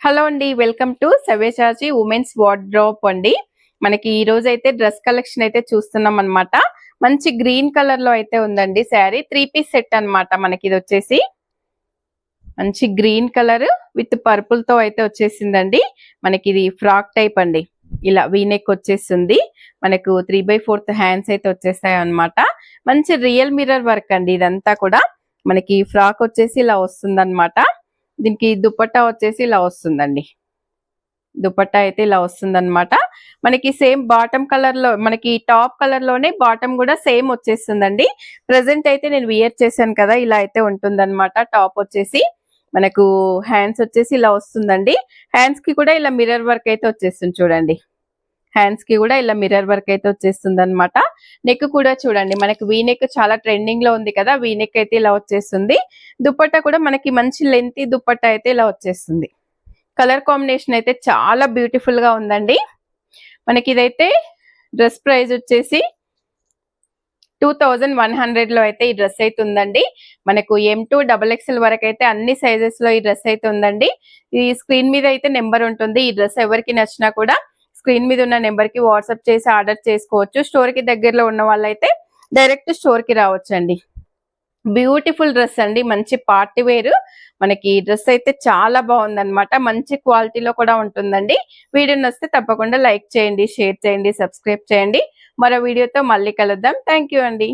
Hello అండి, welcome to Savyasachi women's wardrobe అండి. మనకి ఈ రోజు అయితే డ్రెస్ కలెక్షన్ అయితే చూస్తున్నాం అన్నమాట. మంచి గ్రీన్ కలర్ లో అయితే ఉందండి శారీ. 3 పీస్ సెట్ అన్నమాట. మనకి ఇది వచ్చేసి మంచి గ్రీన్ కలర్ విత్ పర్పుల్ తో అయితే వచ్చేసిందండి. మనకి ఇది ఫ్రాక్ టైప్ అండి. ఇలా వీనెక్ వచ్చేస్తుంది. మనకు 3/4 హ్యాండ్స్ అయితే వచ్చేస్తాయి అన్నమాట. మంచి రియల్ మిర్రర్ వర్క్ అండి ఇదంతా కూడా. మనకి ఫ్రాక్ వచ్చేసి ఇలా వస్తుందన్నమాట. దీనికి దుపట్టా వచ్చేసి ఇలా వస్తుందండి. దుపట్టా అయితే ఇలా వస్తుందన్నమాట. మనకి సేమ్ బాటమ్ కలర్ లో, మనకి టాప్ కలర్ లోనే బాటమ్ కూడా సేమ్ వచ్చేస్తుందండి. ప్రెసెంట్ అయితే నేను వియర్ చేశాను కదా, ఇలా అయితే ఉంటుందన్నమాట. టాప్ వచ్చేసి మనకు హ్యాండ్స్ వచ్చేసి ఇలా వస్తుందండి. హ్యాండ్స్ కి కూడా ఇలా మిర్రర్ వర్క్ అయితే వచ్చేస్తుంది చూడండి. హ్యాండ్స్ కి కూడా ఇలా మిర్రర్ వర్క్ అయితే వచ్చేస్తుంది అనమాట. నెక్ కూడా చూడండి, మనకి వీ నెక్ చాలా ట్రెండింగ్ లో ఉంది కదా, వీ నెక్ అయితే ఇలా వచ్చేస్తుంది. దుపట్టా కూడా మనకి మంచి లెంతీ దుపట్టా అయితే ఇలా వచ్చేస్తుంది. కలర్ కాంబినేషన్ అయితే చాలా బ్యూటిఫుల్ గా ఉందండి. మనకి ఇదైతే డ్రెస్ ప్రైస్ వచ్చేసి 2100 లో అయితే ఈ డ్రెస్ అయితే ఉందండి. మనకు M2 XXL వరకు అయితే అన్ని సైజెస్ లో ఈ డ్రెస్ అయితే ఉందండి. ఈ స్క్రీన్ మీద అయితే నెంబర్ ఉంటుంది. ఈ డ్రెస్ ఎవరికి నచ్చినా కూడా స్క్రీన్ మీద ఉన్న నెంబర్ కి వాట్సాప్ చేసి ఆర్డర్ చేసుకోవచ్చు. స్టోర్ కి దగ్గరలో ఉన్న వాళ్ళైతే డైరెక్ట్ స్టోర్ కి రావచ్చండి. బ్యూటిఫుల్ డ్రెస్ అండి, మంచి పార్టీ వేర్. మనకి ఈ డ్రెస్ అయితే చాలా బాగుందన్నమాట. మంచి క్వాలిటీలో కూడా ఉంటుందండి. వీడియో నచ్చితే తప్పకుండా లైక్ చేయండి, షేర్ చేయండి, సబ్స్క్రైబ్ చేయండి. మరో వీడియోతో మళ్ళీ కలుద్దాం. థ్యాంక్ యూ అండి.